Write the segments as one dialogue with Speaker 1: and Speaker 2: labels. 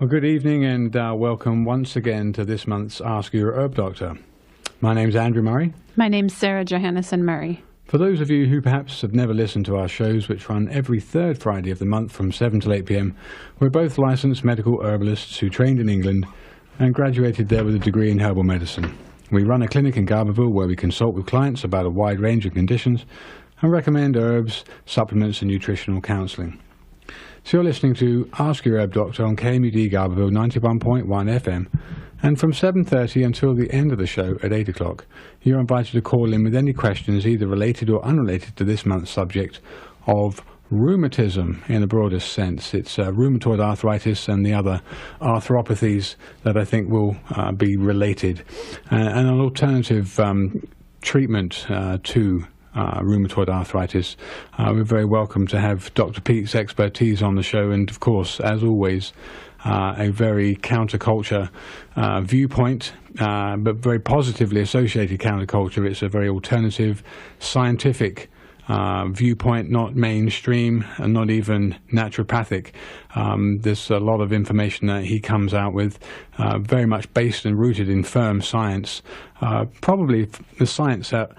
Speaker 1: Well, good evening and welcome once again to this month's Ask Your Herb Doctor. My name's Andrew Murray.
Speaker 2: My name's Sarah Johannesson Murray.
Speaker 1: For those of you who perhaps have never listened to our shows, which run every third Friday of the month from 7 till 8 p.m, we're both licensed medical herbalists who trained in England and graduated there with a degree in herbal medicine. We run a clinic in Garberville where we consult with clients about a wide range of conditions and recommend herbs, supplements and nutritional counselling. So you're listening to Ask Your Herb Doctor on KMUD Garberville 91.1 FM, and from 7:30 until the end of the show at 8 o'clock, you're invited to call in with any questions either related or unrelated to this month's subject of rheumatism in the broadest sense. It's rheumatoid arthritis and the other arthropathies that I think will be related, and an alternative treatment to rheumatoid arthritis. We're very welcome to have Dr. Peat's expertise on the show, and of course, as always, a very counterculture viewpoint, but very positively associated counterculture. It's a very alternative, scientific viewpoint, not mainstream and not even naturopathic. There's a lot of information that he comes out with, very much based and rooted in firm science, probably the science that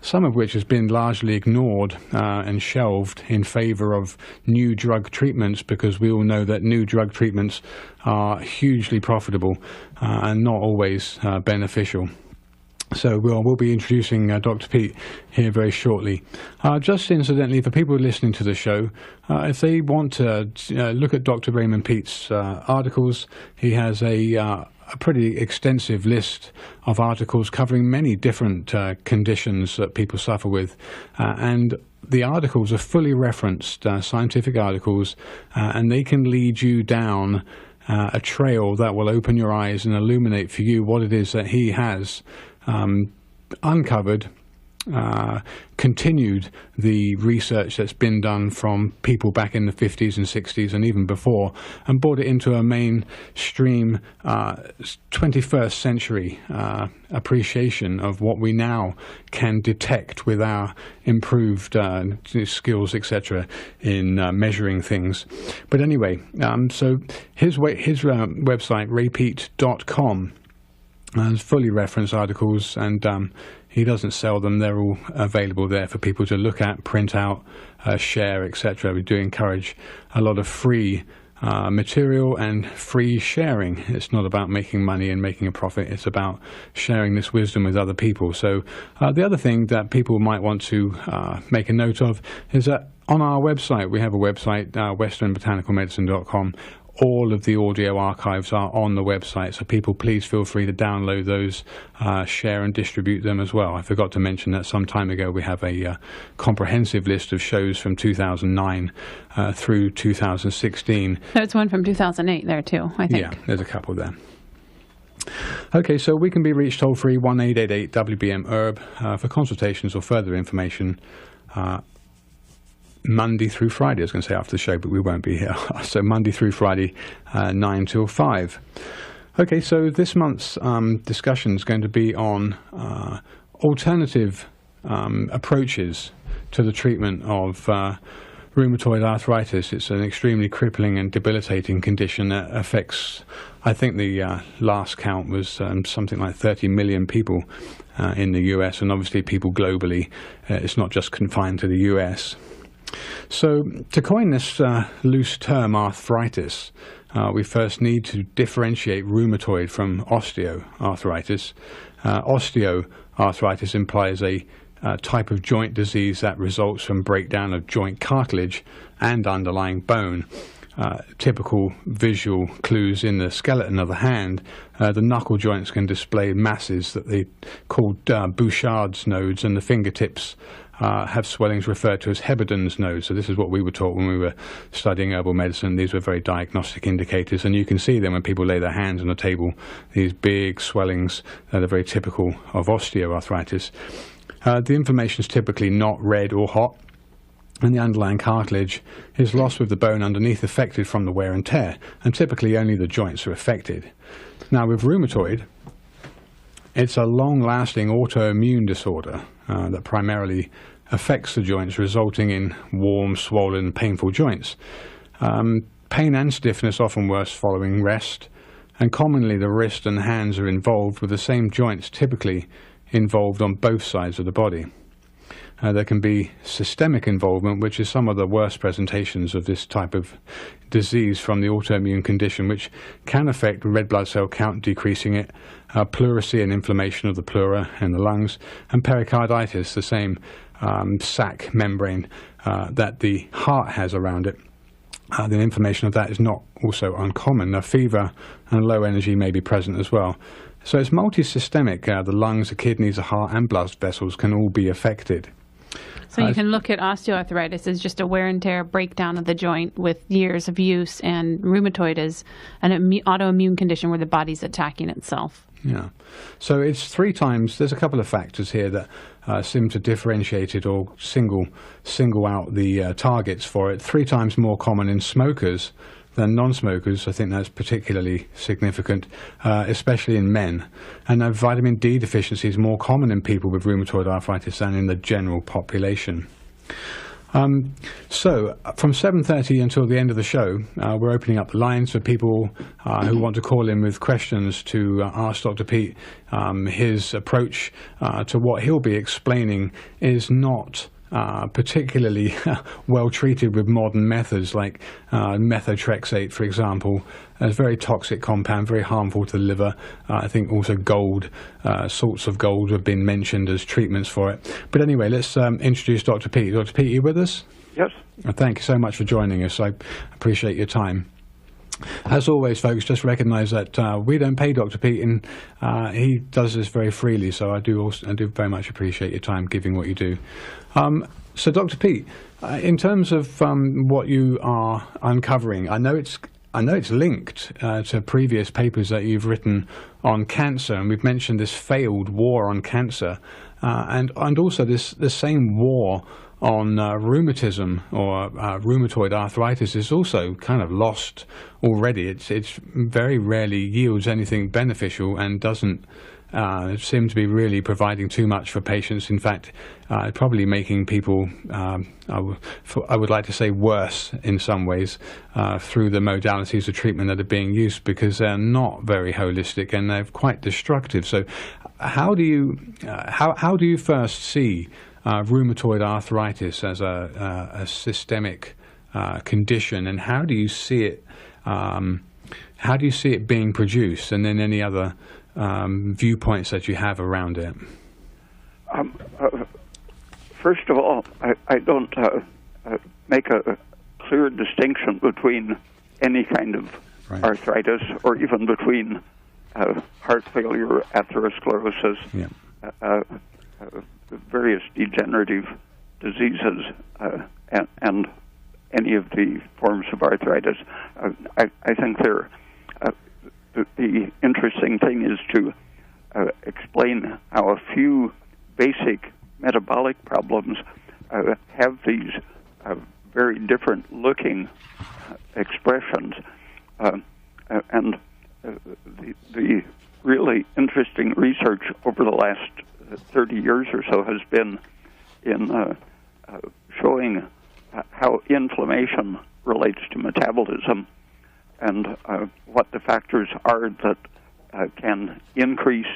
Speaker 1: some of which has been largely ignored and shelved in favor of new drug treatments, because we all know that new drug treatments are hugely profitable and not always beneficial. So we'll be introducing Dr. Peat here very shortly. Just incidentally, for people listening to the show, if they want to look at Dr. Raymond Peat's articles, he has a pretty extensive list of articles covering many different conditions that people suffer with, and the articles are fully referenced scientific articles, and they can lead you down a trail that will open your eyes and illuminate for you what it is that he has uncovered, continued the research that's been done from people back in the 50s and 60s and even before, and brought it into a mainstream 21st century appreciation of what we now can detect with our improved skills, etc., in measuring things. But anyway, so his website, raypeat.com, has fully referenced articles, and he doesn't sell them. They're all available there for people to look at, print out, share, etc. We do encourage a lot of free material and free sharing. It's not about making money and making a profit. It's about sharing this wisdom with other people. So the other thing that people might want to make a note of is that on our website, we have a website, westernbotanicalmedicine.com. All of the audio archives are on the website, so people please feel free to download those, share and distribute them as well. I forgot to mention that some time ago we have a comprehensive list of shows from 2009 through 2016.
Speaker 2: There's one from 2008 there too, I think.
Speaker 1: Yeah, there's a couple there. Okay, so we can be reached toll-free 1-888-WBM-HERB for consultations or further information. Monday through Friday. I was going to say after the show, but we won't be here. So Monday through Friday, 9 till 5. Okay, so this month's discussion is going to be on alternative approaches to the treatment of rheumatoid arthritis. It's an extremely crippling and debilitating condition that affects, I think the last count was something like 30 million people in the US, and obviously people globally. It's not just confined to the US. So to coin this loose term arthritis, we first need to differentiate rheumatoid from osteoarthritis. Osteoarthritis implies a type of joint disease that results from breakdown of joint cartilage and underlying bone. Typical visual clues in the skeleton of the hand, the knuckle joints can display masses that they call Bouchard's nodes, and the fingertips have swellings referred to as Heberden's nodes. So this is what we were taught when we were studying herbal medicine. These were very diagnostic indicators, and you can see them when people lay their hands on a table, these big swellings that are very typical of osteoarthritis. The inflammation is typically not red or hot, and the underlying cartilage is lost with the bone underneath affected from the wear and tear, and typically only the joints are affected. Now with rheumatoid, it's a long-lasting autoimmune disorder that primarily affects the joints, resulting in warm, swollen, painful joints. pain and stiffness often worse following rest, and commonly the wrist and hands are involved, with the same joints typically involved on both sides of the body. There can be systemic involvement, which is some of the worst presentations of this type of disease from the autoimmune condition, which can affect red blood cell count, decreasing it, pleurisy and inflammation of the pleura and the lungs, and pericarditis, the same sac membrane that the heart has around it. The inflammation of that is not also uncommon. Now, fever and low energy may be present as well. So it's multi-systemic. The lungs, the kidneys, the heart and blood vessels can all be affected.
Speaker 2: So you can look at osteoarthritis as just a wear and tear breakdown of the joint with years of use, and rheumatoid is an autoimmune condition where the body's attacking itself.
Speaker 1: Yeah. So it's 3 times, there's a couple of factors here that seem to differentiate it or single out the targets for it. 3 times more common in smokers than non-smokers. I think that's particularly significant, especially in men. And vitamin D deficiency is more common in people with rheumatoid arthritis than in the general population. So from 7:30 until the end of the show, we're opening up the lines for people who want to call in with questions to ask Dr. Peat. His approach to what he'll be explaining is not particularly well treated with modern methods like methotrexate, for example. It's a very toxic compound, very harmful to the liver. I think also gold, salts of gold have been mentioned as treatments for it. But anyway, let's introduce Dr. Peat. Dr. Peat, are you with us?
Speaker 3: Yes.
Speaker 1: Thank you so much for joining us. I appreciate your time. As always, folks, just recognize that we don't pay Dr. Peat, and he does this very freely, so I do very much appreciate your time giving what you do. So Dr. Peat, in terms of what you are uncovering, I know it's linked to previous papers that you've written on cancer, and we've mentioned this failed war on cancer, and also the same war on rheumatism or rheumatoid arthritis is also kind of lost already. It's very rarely yields anything beneficial and doesn't seem to be really providing too much for patients. In fact, probably making people, I would like to say, worse in some ways through the modalities of treatment that are being used, because they're not very holistic and they're quite destructive. So how do you first see rheumatoid arthritis as a systemic condition, and how do you see it being produced, and then any other viewpoints that you have around it?
Speaker 3: First of all, I don't make a clear distinction between any kind of arthritis, or even between heart failure, atherosclerosis, various degenerative diseases, and any of the forms of arthritis. I think the interesting thing is to explain how a few basic metabolic problems have these very different looking expressions. And the really interesting research over the last 30 years or so has been in showing how inflammation relates to metabolism, and what the factors are that can increase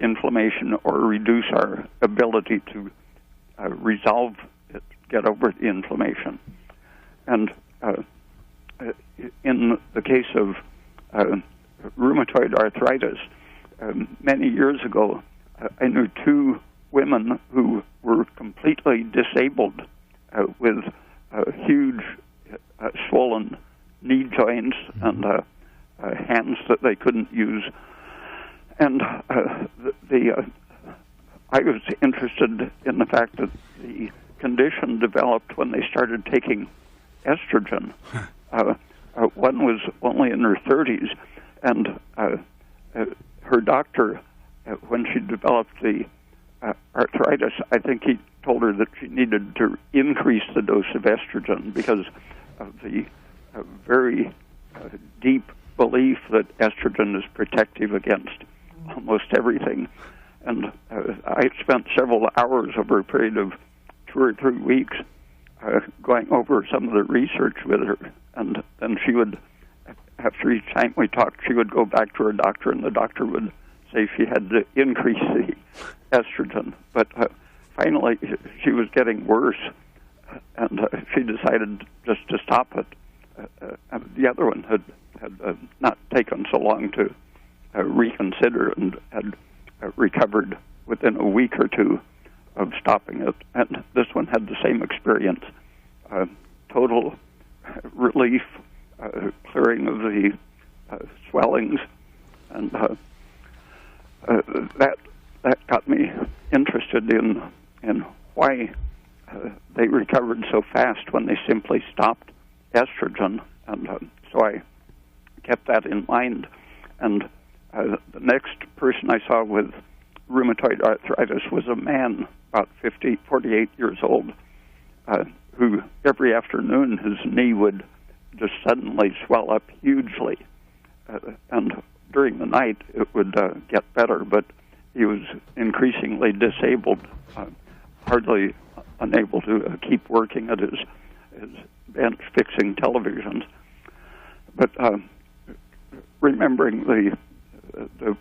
Speaker 3: inflammation or reduce our ability to resolve it, get over the inflammation. And in the case of rheumatoid arthritis, many years ago, I knew 2 women who were completely disabled with huge swollen knee joints and hands that they couldn't use. And I was interested in the fact that the condition developed when they started taking estrogen. One was only in her 30s, and her doctor, when she developed the arthritis, I think he told her that she needed to increase the dose of estrogen because of the very deep belief that estrogen is protective against almost everything. And I spent several hours over a period of 2 or 3 weeks going over some of the research with her, And then she would, after each time we talked, she would go back to her doctor, and the doctor would say she had to increase the estrogen. But finally, she was getting worse, and she decided just to stop it. The other one had not taken so long to reconsider and had recovered within a week or two of stopping it. And this one had the same experience, total relief, clearing of the swellings, and that got me interested in why they recovered so fast when they simply stopped estrogen, and so I kept that in mind. And the next person I saw with rheumatoid arthritis was a man about 48 years old, who every afternoon his knee would just suddenly swell up hugely, and during the night it would get better, but he was increasingly disabled, hardly unable to keep working at his bench fixing televisions. But remembering the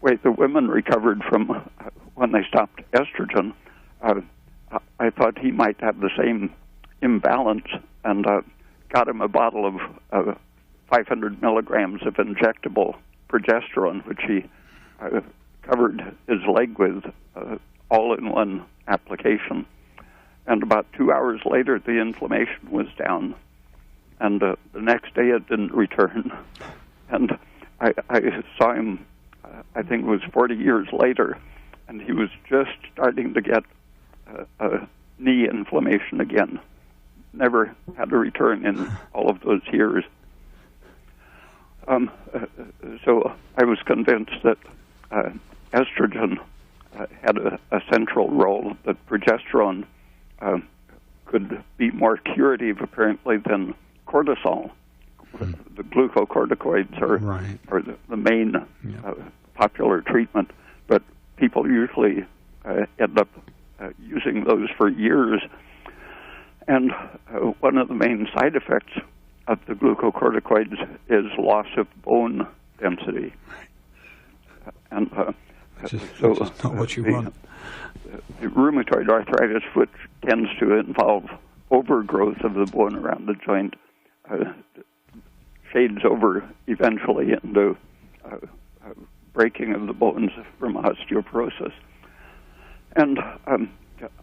Speaker 3: way the women recovered from when they stopped estrogen, I thought he might have the same imbalance, and got him a bottle of 500 milligrams of injectable progesterone, which he covered his leg with all in one application. And about 2 hours later, the inflammation was down, and the next day it didn't return. And I saw him, I think it was 40 years later, and he was just starting to get knee inflammation again. Never had a return in all of those years. So I was convinced that estrogen had a central role, that progesterone could be more curative, apparently, than cortisol. The glucocorticoids are the main popular treatment, but people usually end up using those for years. And one of the main side effects of the glucocorticoids is loss of bone density. And
Speaker 1: which is not what you want.
Speaker 3: The rheumatoid arthritis, which tends to involve overgrowth of the bone around the joint, shades over eventually into breaking of the bones from osteoporosis. And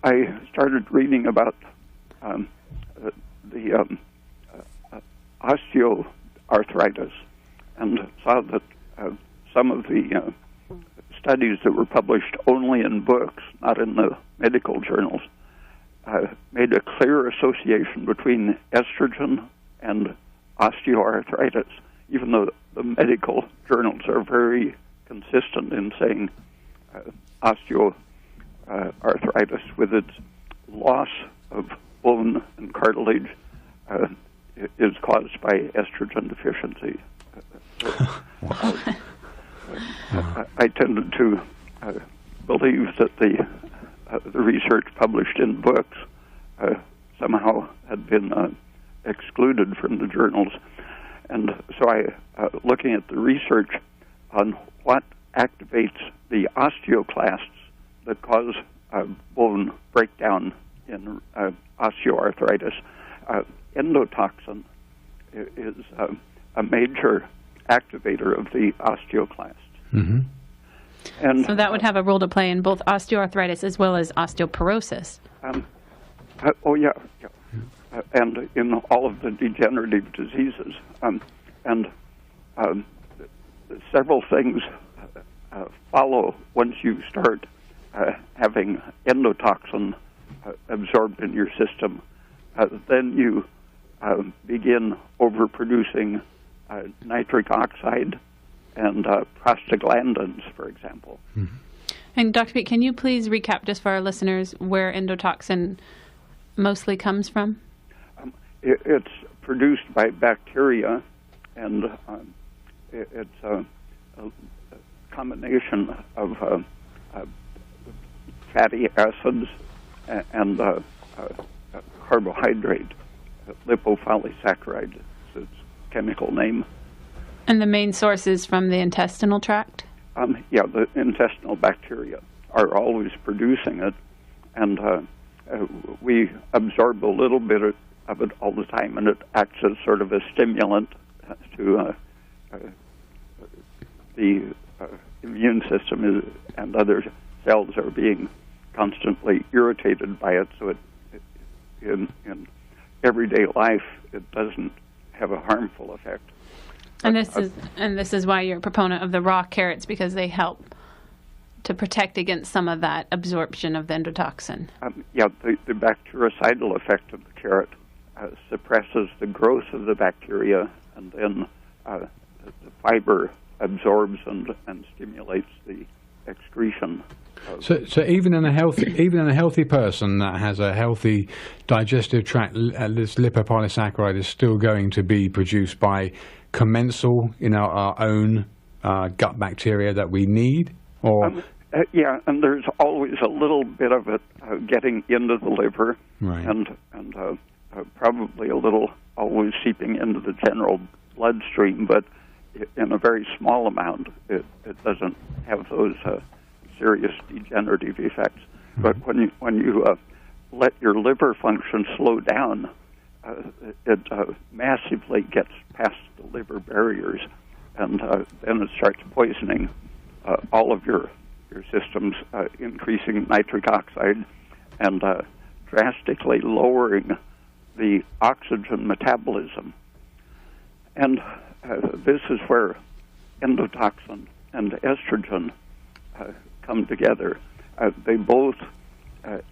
Speaker 3: I started reading about the osteoarthritis, and saw that some of the studies that were published only in books, not in the medical journals, made a clear association between estrogen and osteoarthritis, even though the medical journals are very consistent in saying osteoarthritis, with its loss of bone and cartilage, is caused by estrogen deficiency. I tended to believe that the research published in books somehow had been excluded from the journals, and so I, looking at the research on what activates the osteoclasts that cause bone breakdown in osteoarthritis, endotoxin is a major activator of the osteoclast.
Speaker 1: Mm-hmm.
Speaker 3: And
Speaker 2: so that would have a role to play in both osteoarthritis as well as osteoporosis.
Speaker 3: And in all of the degenerative diseases. And several things follow once you start having endotoxin absorbed in your system. Then you begin overproducing nitric oxide and prostaglandins, for example.
Speaker 1: Mm-hmm.
Speaker 2: And Dr. Peat, can you please recap just for our listeners where endotoxin mostly comes from?
Speaker 3: It's produced by bacteria, and it's a combination of fatty acids and carbohydrate, lipopolysaccharide chemical name.
Speaker 2: And the main source is from the intestinal tract?
Speaker 3: Yeah, the intestinal bacteria are always producing it, and we absorb a little bit of it all the time, and it acts as sort of a stimulant to the immune system, and other cells are being constantly irritated by it, so in everyday life it doesn't have a harmful effect.
Speaker 2: And this is why you're a proponent of the raw carrots, because they help to protect against some of that absorption of the endotoxin.
Speaker 3: Yeah, the bactericidal effect of the carrot suppresses the growth of the bacteria, and then the fiber absorbs and stimulates the excretion.
Speaker 1: So even in a healthy person that has a healthy digestive tract, this lipopolysaccharide is still going to be produced by commensal, our own gut bacteria that we need, or
Speaker 3: yeah, and there's always a little bit of it getting into the liver,
Speaker 1: right,
Speaker 3: and probably a little always seeping into the general bloodstream, but in a very small amount. It doesn't have those serious degenerative effects.
Speaker 1: Mm-hmm.
Speaker 3: But when you let your liver function slow down, it massively gets past the liver barriers, and then it starts poisoning all of your systems, increasing nitric oxide and drastically lowering the oxygen metabolism. And this is where endotoxin and estrogen come together. They both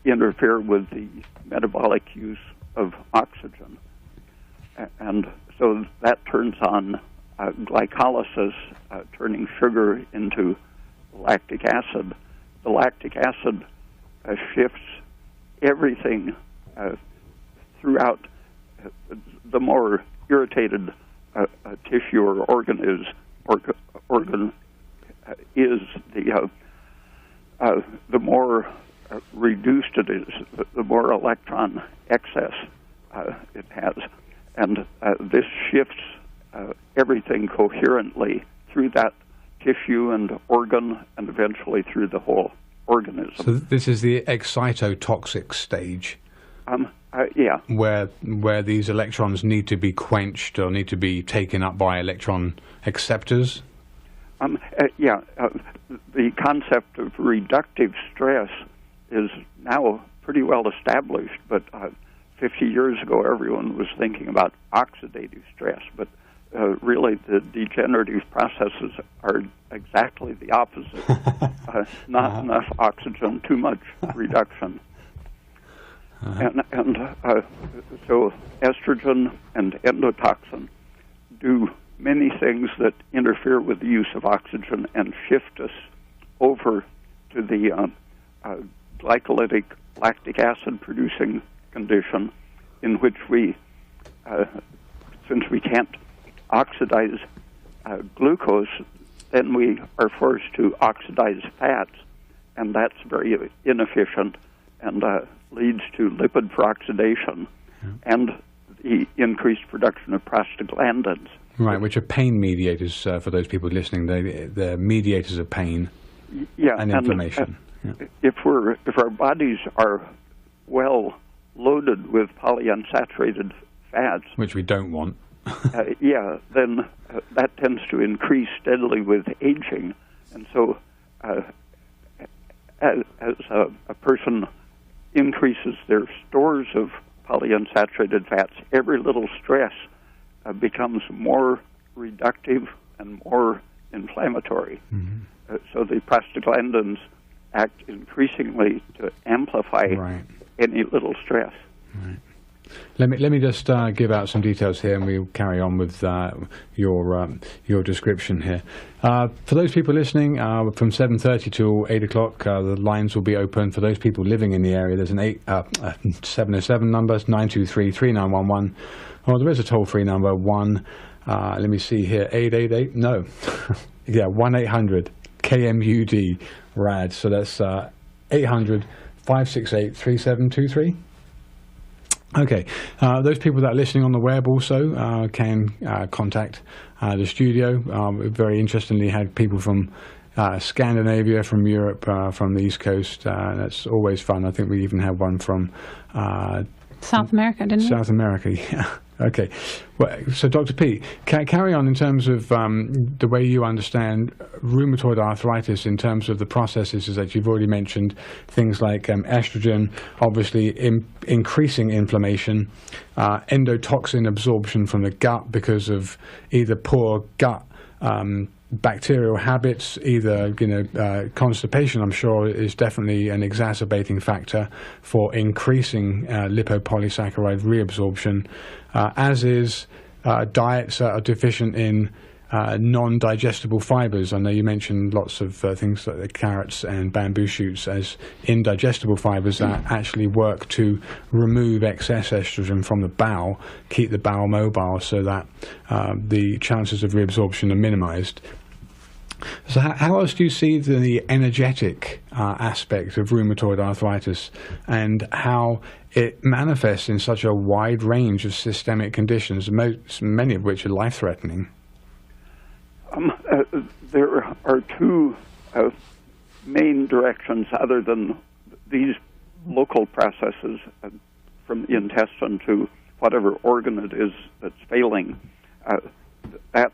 Speaker 3: interfere with the metabolic use of oxygen. And so that turns on glycolysis, turning sugar into lactic acid. The lactic acid shifts everything throughout. The more irritated tissue or organ is, the more reduced it is, the more electron excess it has. And this shifts everything coherently through that tissue and organ, and eventually through the whole organism.
Speaker 1: So this is the excitotoxic stage.
Speaker 3: Yeah.
Speaker 1: Where these electrons need to be quenched or need to be taken up by electron acceptors?
Speaker 3: Yeah. The concept of reductive stress is now pretty well established, but 50 years ago everyone was thinking about oxidative stress, but really the degenerative processes are exactly the opposite. Not enough oxygen, too much reduction. And so estrogen and endotoxin do many things that interfere with the use of oxygen and shift us over to the glycolytic lactic acid producing condition, in which we, since we can't oxidize glucose, then we are forced to oxidize fats, and that's very inefficient and leads to lipid peroxidation and the increased production of prostaglandins.
Speaker 1: Right, which are pain mediators for those people listening. They're mediators of pain and inflammation.
Speaker 3: If our bodies are well loaded with polyunsaturated fats,
Speaker 1: which we don't want,
Speaker 3: then that tends to increase steadily with aging, and so as a person increases their stores of polyunsaturated fats, every little stress becomes more reductive and more inflammatory. Mm-hmm. So the prostaglandins act increasingly to amplify any little stress.
Speaker 1: Right. Let me just give out some details here, and we'll carry on with your description here. For those people listening, from 7:30 till 8 o'clock, the lines will be open. For those people living in the area, there's an 707 number, 923-3911, or there is a toll-free number, let me see here, 888, no, yeah, 1-800-KMUD RAD. So that's 800-568-3723. Okay, those people that are listening on the web also can contact the studio. Very interestingly, had people from Scandinavia, from Europe, from the East Coast. That's always fun. I think we even had one from
Speaker 2: South America, didn't we?
Speaker 1: South America, yeah. Okay. Well, so, Dr. Peat, carry on in terms of the way you understand rheumatoid arthritis in terms of the processes that you've already mentioned, things like estrogen, obviously increasing inflammation, endotoxin absorption from the gut because of either poor gut bacterial habits, either constipation, I'm sure, is definitely an exacerbating factor for increasing lipopolysaccharide reabsorption, as is diets that are deficient in non-digestible fibers. I know you mentioned lots of things like the carrots and bamboo shoots as indigestible fibers that actually work to remove excess estrogen from the bowel, keep the bowel mobile so that the chances of reabsorption are minimized. So how else do you see the energetic aspect of rheumatoid arthritis and how it manifests in such a wide range of systemic conditions, many of which are life-threatening?
Speaker 3: There are two main directions other than these local processes from the intestine to whatever organ it is that's failing. That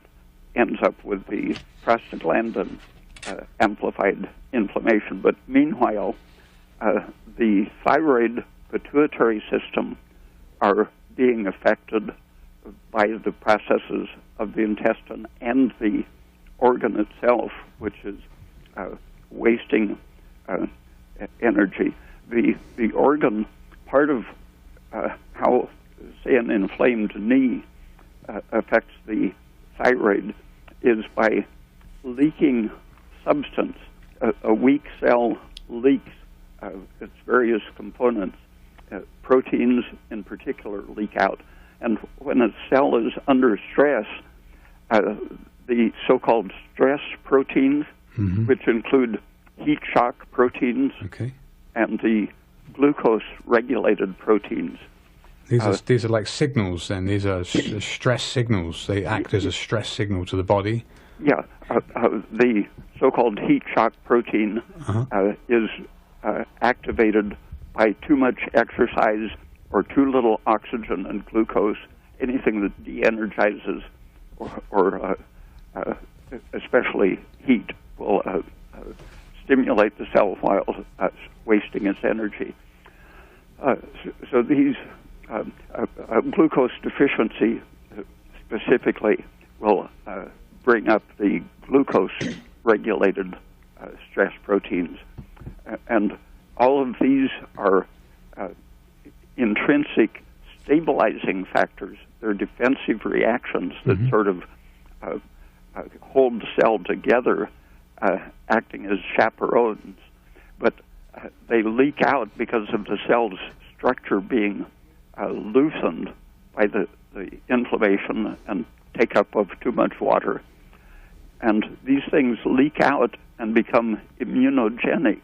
Speaker 3: ends up with the prostaglandin amplified inflammation. But meanwhile, the thyroid pituitary system are being affected by the processes of the intestine and the organ itself, which is wasting energy. The organ, part of how, say, an inflamed knee affects the thyroid is by leaking substance. A weak cell leaks its various components. Proteins, in particular, leak out. And when a cell is under stress, the so-called stress proteins, which include heat shock proteins, and the glucose-regulated proteins.
Speaker 1: These are like signals, then. These are stress signals. They act as a stress signal to the body.
Speaker 3: Yeah. The so-called heat shock protein is activated by too much exercise or too little oxygen and glucose. Anything that de-energizes or especially heat will stimulate the cell while wasting its energy. So these glucose deficiency specifically will bring up the glucose-regulated stress proteins. And all of these are intrinsic stabilizing factors. They're defensive reactions that sort of hold the cell together, acting as chaperones. But they leak out because of the cell's structure being loosened by the inflammation and take up of too much water. And these things leak out and become immunogenic.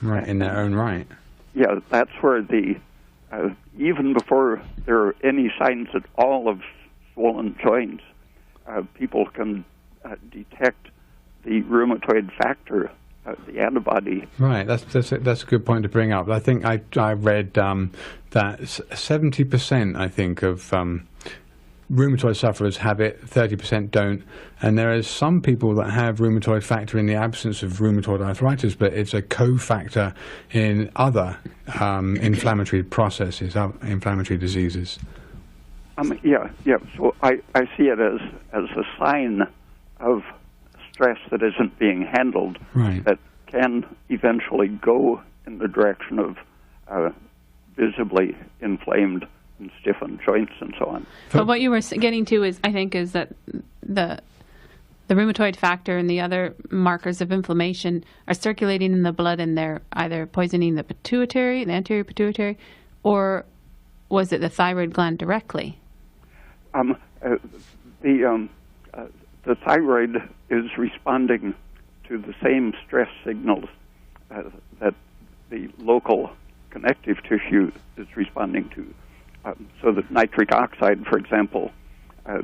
Speaker 1: Right, in their own right.
Speaker 3: Yeah, that's where the even before there are any signs at all of swollen joints, people can detect the rheumatoid factor, the antibody.
Speaker 1: Right, that's a good point to bring up. I think I read that 70%, I think, of rheumatoid sufferers have it, 30% don't, and there is some people that have rheumatoid factor in the absence of rheumatoid arthritis, but it's a cofactor in other inflammatory processes, inflammatory diseases.
Speaker 3: Yeah. So I see it as a sign of stress that isn't being handled,
Speaker 1: right,
Speaker 3: that can eventually go in the direction of visibly inflamed and stiffened joints and so on.
Speaker 2: But what you were getting to is, I think, is that the rheumatoid factor and the other markers of inflammation are circulating in the blood, and they're either poisoning the pituitary, the anterior pituitary, or was it the thyroid gland directly?
Speaker 3: The thyroid is responding to the same stress signals that the local connective tissue is responding to. So that nitric oxide, for example,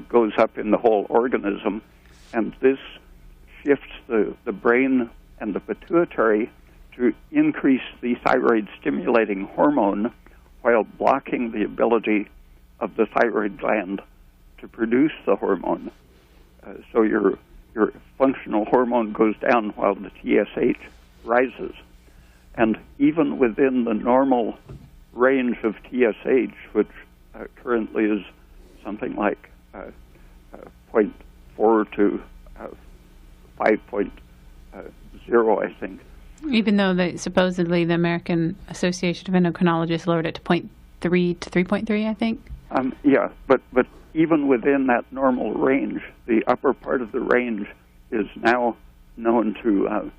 Speaker 3: goes up in the whole organism, and this shifts the brain and the pituitary to increase the thyroid-stimulating hormone while blocking the ability of the thyroid gland to produce the hormone. So your functional hormone goes down while the TSH rises. And even within the normal range of TSH, which currently is something like 0.4 to 5.0, I think.
Speaker 2: Even though supposedly the American Association of Endocrinologists lowered it to 0.3 to 3.3, I think.
Speaker 3: Yeah, but even within that normal range, the upper part of the range is now known to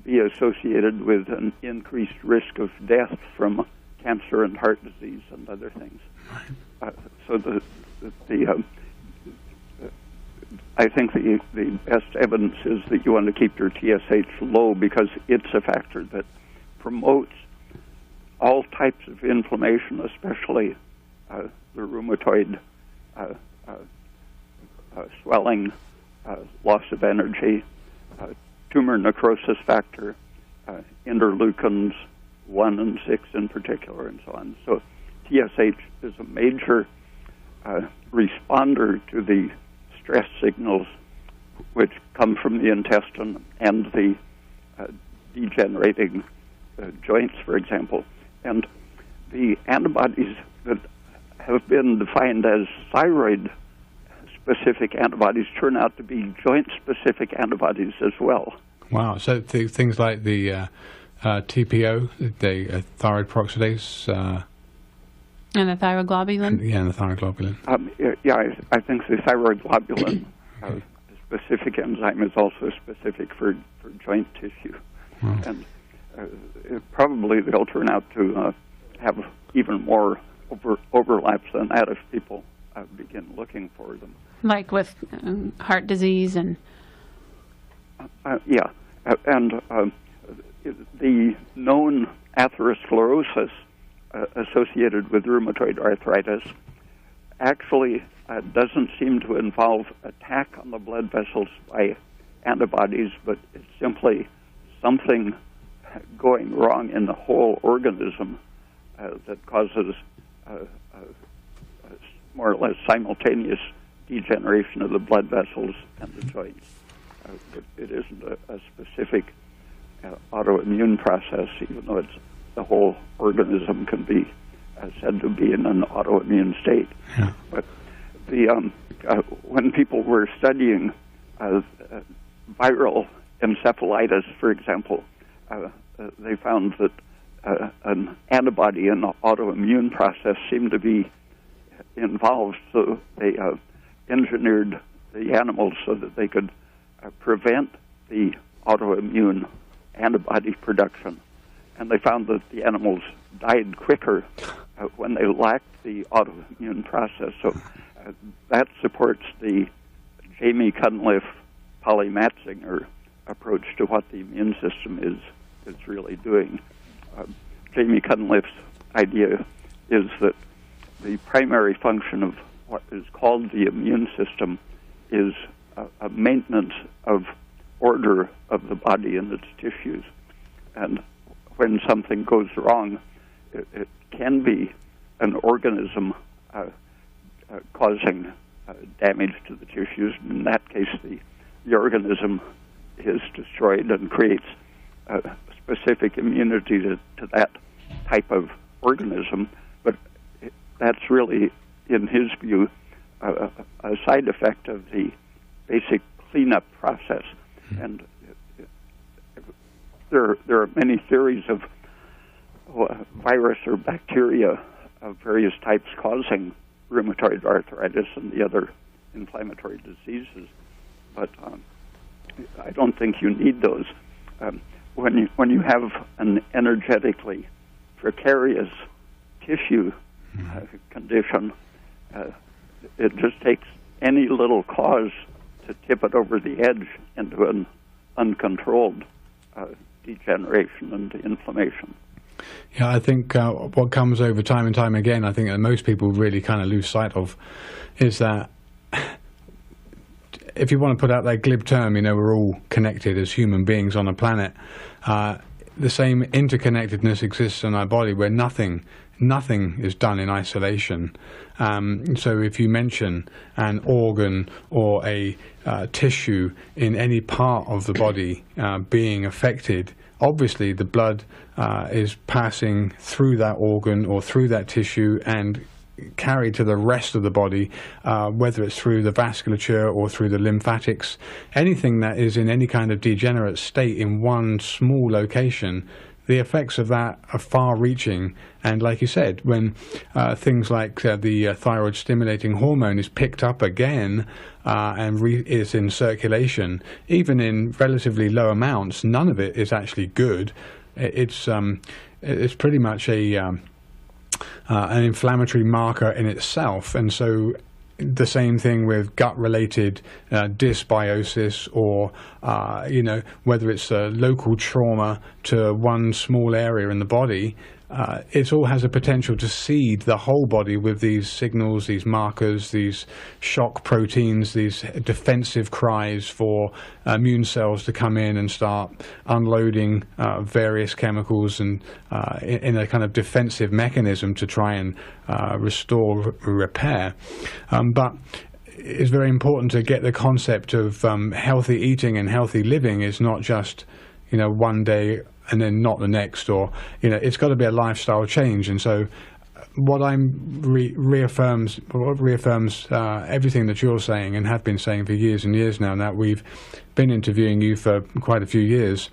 Speaker 3: be associated with an increased risk of death from cancer and heart disease and other things. So I think the best evidence is that you want to keep your TSH low because it's a factor that promotes all types of inflammation, especially the rheumatoid swelling, loss of energy, tumor necrosis factor, interleukins 1 and 6 in particular, and so on. So TSH is a major responder to the stress signals which come from the intestine and the degenerating joints, for example. And the antibodies that have been defined as thyroid-specific antibodies turn out to be joint-specific antibodies as well.
Speaker 1: Wow. So things like the TPO, the thyroid peroxidase.
Speaker 2: And the thyroglobulin?
Speaker 1: Yeah, and the thyroglobulin.
Speaker 3: I think the thyroglobulin specific enzyme is also specific for joint tissue.
Speaker 1: Wow.
Speaker 3: And probably they'll turn out to have even more overlaps than that if people begin looking for them.
Speaker 2: Like with heart disease and...
Speaker 3: the known atherosclerosis associated with rheumatoid arthritis actually doesn't seem to involve attack on the blood vessels by antibodies, but it's simply something going wrong in the whole organism that causes more or less simultaneous degeneration of the blood vessels and the joints. It isn't a specific autoimmune process, even though the whole organism can be said to be in an autoimmune state.
Speaker 1: Yeah.
Speaker 3: But when people were studying viral encephalitis, for example, they found that an antibody in the autoimmune process seemed to be involved, so they engineered the animals so that they could prevent the autoimmune antibody production. And they found that the animals died quicker when they lacked the autoimmune process. So that supports the Jamie Cunliffe Polymatzinger approach to what the immune system is really doing. Jamie Cunliffe's idea is that the primary function of what is called the immune system is a maintenance of order of the body and its tissues. And when something goes wrong, it can be an organism causing damage to the tissues. In that case, the organism is destroyed and creates specific immunity to that type of organism. But that's really, in his view, a side effect of the basic cleanup process. And there are many theories of virus or bacteria of various types causing rheumatoid arthritis and the other inflammatory diseases, but I don't think you need those. When you have an energetically precarious tissue condition, it just takes any little cause to tip it over the edge into an uncontrolled degeneration and inflammation.
Speaker 1: Yeah, I think what comes over time and time again, I think that most people really kind of lose sight of, is that if you want to put out that glib term, we're all connected as human beings on a planet. The same interconnectedness exists in our body, where nothing is done in isolation. So if you mention an organ or a tissue in any part of the body being affected, obviously the blood is passing through that organ or through that tissue and carried to the rest of the body, whether it's through the vasculature or through the lymphatics. Anything that is in any kind of degenerate state in one small location, the effects of that are far-reaching. And like you said, when things like the thyroid stimulating hormone is picked up again and is in circulation, even in relatively low amounts, none of it is actually good. It's pretty much an inflammatory marker in itself. And so the same thing with gut-related dysbiosis, or whether it's a local trauma to one small area in the body. It all has a potential to seed the whole body with these signals, these markers, these shock proteins, these defensive cries for immune cells to come in and start unloading various chemicals and in a kind of defensive mechanism to try and restore, repair. But it's very important to get the concept of healthy eating and healthy living is not just, one day and then not the next, or it's got to be a lifestyle change. And so what reaffirms everything that you're saying and have been saying for years and years now, that we've been interviewing you for quite a few years.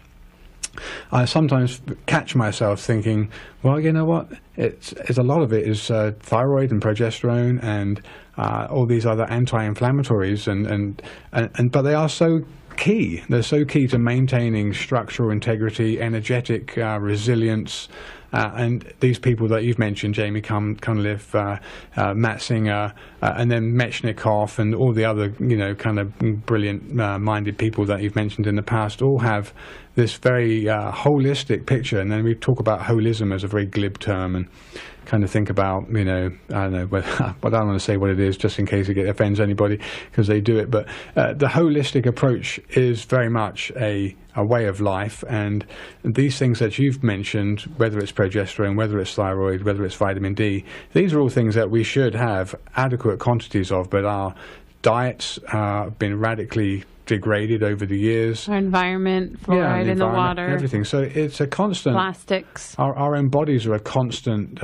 Speaker 1: I sometimes catch myself thinking, well, you know what, it's a lot of it is thyroid and progesterone and all these other anti-inflammatories, but they are so key. They're so key to maintaining structural integrity, energetic resilience, and these people that you've mentioned, Jamie Cunliffe, Matt Singer, and then Mechnikov, and all the other kind of brilliant minded people that you've mentioned in the past, all have this very holistic picture. And then we talk about holism as a very glib term, and kind of think about, I don't know, but I don't want to say what it is just in case it offends anybody, because they do it. But the holistic approach is very much a way of life. And these things that you've mentioned, whether it's progesterone, whether it's thyroid, whether it's vitamin D, these are all things that we should have adequate quantities of, but our diets have been radically degraded over the years.
Speaker 2: Our environment, fluoride in the water,
Speaker 1: everything. So it's a constant.
Speaker 2: Plastics.
Speaker 1: Our own bodies are a constant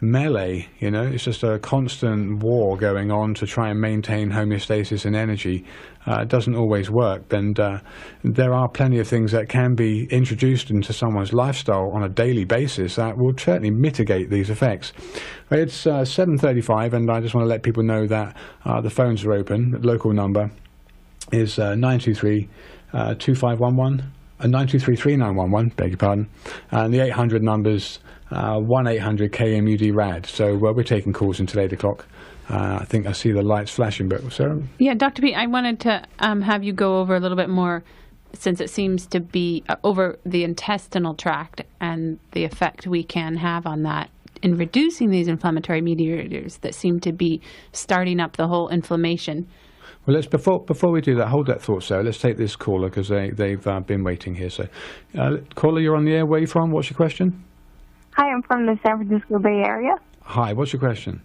Speaker 1: melee. It's just a constant war going on to try and maintain homeostasis and energy. It doesn't always work, and there are plenty of things that can be introduced into someone's lifestyle on a daily basis that will certainly mitigate these effects. It's 7:35, and I just want to let people know that the phones are open. The local number is 923-2511, 923-3911, beg your pardon, and the 800 number's 1-800-KMUD-RAD. So we're taking calls until 8 o'clock. I think I see the lights flashing, but Sarah?
Speaker 2: Yeah, Dr. Peat, I wanted to have you go over a little bit more, since it seems to be over the intestinal tract and the effect we can have on that in reducing these inflammatory mediators that seem to be starting up the whole inflammation.
Speaker 1: Well, before we do that, hold that thought, Sarah. Let's take this caller, because they've been waiting here. So, caller, you're on the air. Where are you from? What's your question?
Speaker 4: Hi, I'm from the San Francisco Bay Area.
Speaker 1: Hi, what's your question?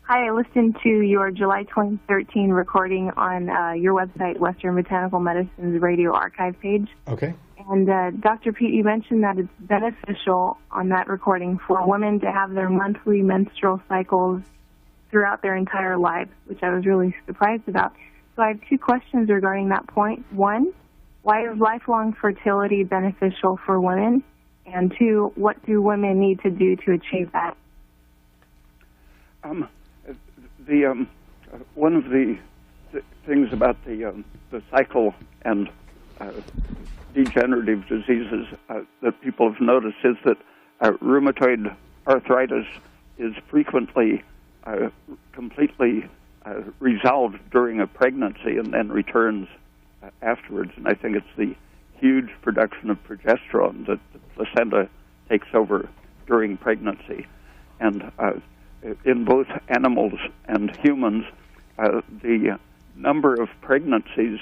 Speaker 4: Hi, I listened to your July 2013 recording on your website, Western Botanical Medicine's radio archive page.
Speaker 1: Okay.
Speaker 4: And Dr. Peat, you mentioned that it's beneficial on that recording for women to have their monthly menstrual cycles throughout their entire lives, which I was really surprised about. So I have two questions regarding that point. One, why is lifelong fertility beneficial for women? And two, what do women need to do to achieve that?
Speaker 3: One of the things about the cycle and degenerative diseases that people have noticed is that rheumatoid arthritis is frequently completely resolved during a pregnancy and then returns afterwards. And I think it's the huge production of progesterone that the placenta takes over during pregnancy. And in both animals and humans, the number of pregnancies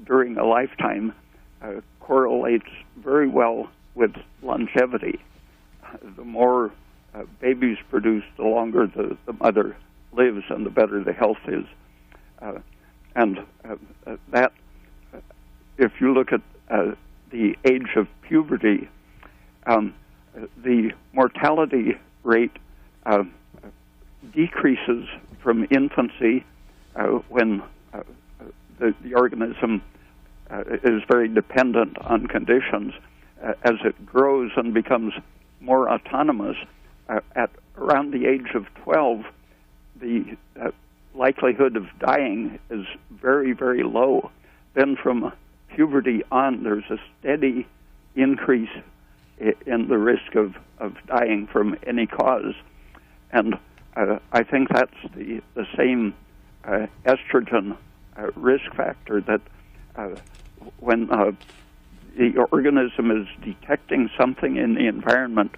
Speaker 3: during a lifetime correlates very well with longevity. The more babies produced, the longer the mother lives and the better the health is. That, if you look at the age of puberty, the mortality rate decreases from infancy when the organism is very dependent on conditions. As it grows and becomes more autonomous, at around the age of 12, the likelihood of dying is very, very low. Then from puberty on, there's a steady increase in the risk of dying from any cause. And I think that's the same estrogen risk factor, that when the organism is detecting something in the environment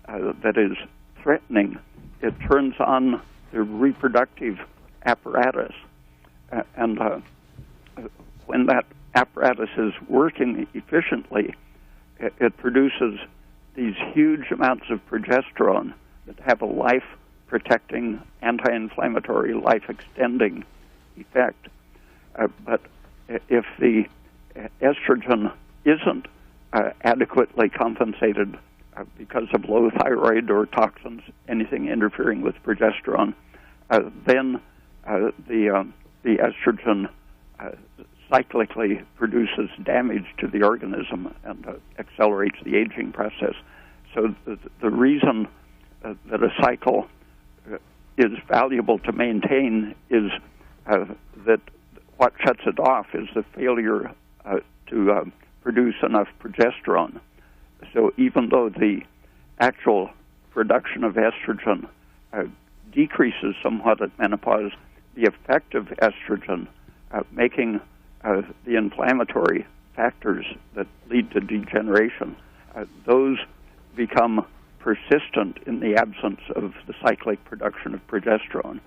Speaker 3: that is threatening, it turns on the reproductive apparatus. And when that apparatus is working efficiently, it produces these huge amounts of progesterone that have a life-protecting, anti-inflammatory, life-extending effect. But if the estrogen isn't adequately compensated because of low thyroid or toxins, anything interfering with progesterone, then the estrogen cyclically produces damage to the organism and accelerates the aging process. So the reason that a cycle is valuable to maintain is that what shuts it off is the failure to produce enough progesterone. So even though the actual production of estrogen decreases somewhat at menopause, the effect of estrogen, making the inflammatory factors that lead to degeneration, those become persistent in the absence of the cyclic production of progesterone.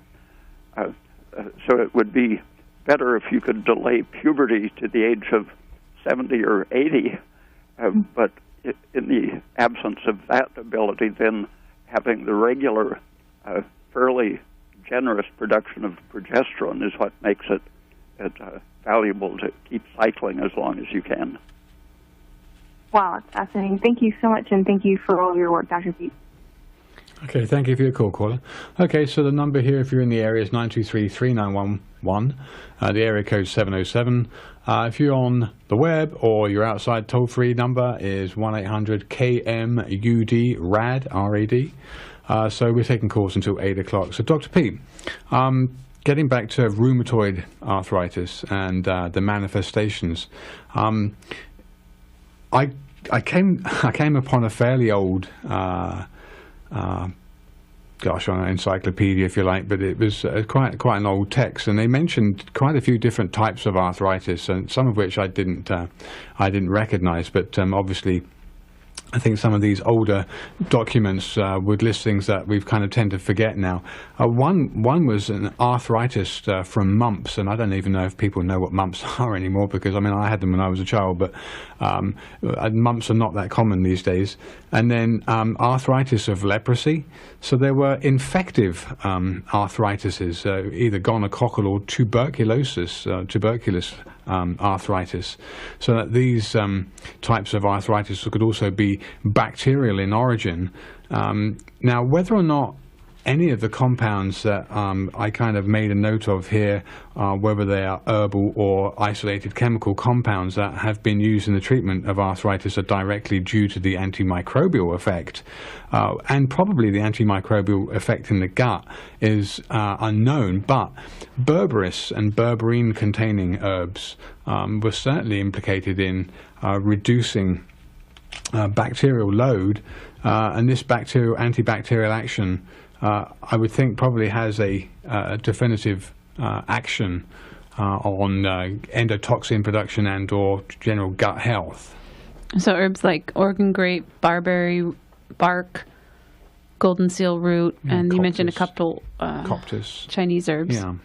Speaker 3: So it would be better if you could delay puberty to the age of 70 or 80, but in the absence of that ability, then having the regular, fairly generous production of progesterone is what makes it valuable to keep cycling as long as you can.
Speaker 4: Wow, it's fascinating. Thank you so much, and thank you for all of your work, Dr. Peat.
Speaker 1: Okay, thank you for your call, caller. Okay, so the number here, if you're in the area, is 923-3911. The area code is 707. If you're on the web or you're outside, toll-free number is 1-800-KMUD-RAD, R-A-D. So we're taking calls until 8 o'clock. So Dr. Peat, getting back to rheumatoid arthritis and the manifestations, I came upon a fairly old on an encyclopedia, if you like, but it was quite an old text, and they mentioned quite a few different types of arthritis, and some of which I didn't recognize, but obviously I think some of these older documents would list things that we've kind of tend to forget now. One was an arthritis from mumps, and I don't even know if people know what mumps are anymore, because I mean I had them when I was a child, but mumps are not that common these days. And then arthritis of leprosy. So there were infective arthritises, either gonococcal or tuberculous arthritis. So that these types of arthritis could also be bacterial in origin. Now, whether or not any of the compounds that I kind of made a note of here, whether they are herbal or isolated chemical compounds that have been used in the treatment of arthritis, are directly due to the antimicrobial effect, and probably the antimicrobial effect in the gut is unknown, but berberis and berberine containing herbs were certainly implicated in reducing bacterial load, and this antibacterial action I would think probably has a definitive action on endotoxin production and or general gut health.
Speaker 2: So herbs like Oregon grape, barberry, bark, golden seal root, and you mentioned a couple
Speaker 1: Coptis.
Speaker 2: Chinese herbs.
Speaker 1: Yeah.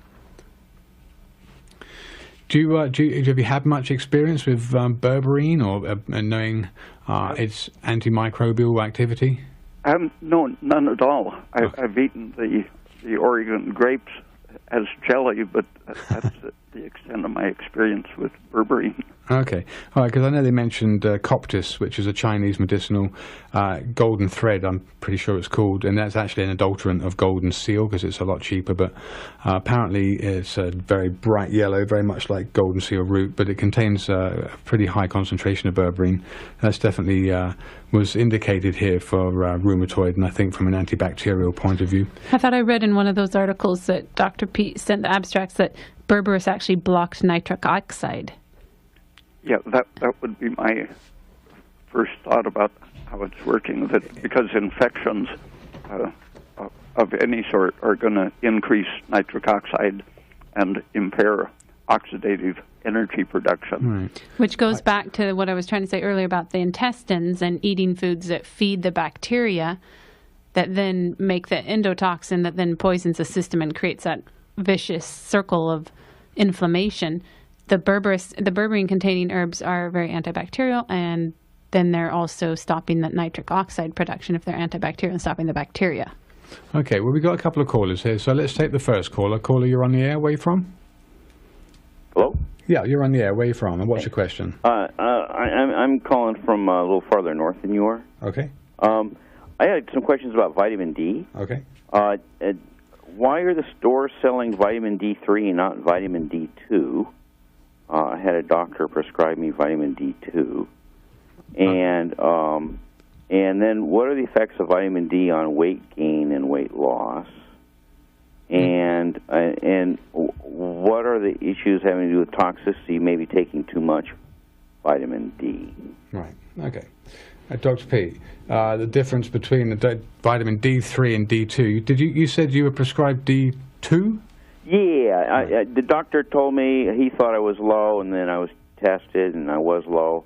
Speaker 1: Have you had much experience with berberine or knowing its antimicrobial activity?
Speaker 3: No, none at all. I've eaten the Oregon grapes as jelly, but that's the extent of my experience with berberine.
Speaker 1: Okay. All right, because I know they mentioned Coptis, which is a Chinese medicinal golden thread, I'm pretty sure it's called, and that's actually an adulterant of golden seal because it's a lot cheaper, but apparently it's a very bright yellow, very much like golden seal root, but it contains a pretty high concentration of berberine. That's definitely was indicated here for rheumatoid, and I think from an antibacterial point of view.
Speaker 2: I thought I read in one of those articles that Dr. Peat sent the abstracts that berberis actually blocked nitric oxide.
Speaker 3: Yeah, that would be my first thought about how it's working, that because infections of any sort are going to increase nitric oxide and impair oxidative energy production.
Speaker 1: Right.
Speaker 2: Which goes back to what I was trying to say earlier about the intestines and eating foods that feed the bacteria that then make the endotoxin that then poisons the system and creates that vicious circle of inflammation. The berberine-containing herbs are very antibacterial, and then they're also stopping the nitric oxide production if they're antibacterial and stopping the bacteria.
Speaker 1: Okay, well, we've got a couple of callers here, so let's take the first caller. Caller, you're on the air. Where are you from?
Speaker 5: Hello?
Speaker 1: Yeah, you're on the air. Where are you from, and what's your question?
Speaker 5: I'm calling from a little farther north than you are.
Speaker 1: Okay.
Speaker 5: I had some questions about vitamin D.
Speaker 1: Okay.
Speaker 5: Why are the stores selling vitamin D3 and not vitamin D2? I had a doctor prescribe me vitamin D2. And then what are the effects of vitamin D on weight gain and weight loss? And what are the issues having to do with toxicity, maybe taking too much vitamin D?
Speaker 1: Right. Okay. Dr. Peat, the difference between the vitamin D3 and D2. You said you were prescribed D2?
Speaker 5: Yeah. The doctor told me he thought I was low, and then I was tested, and I was low.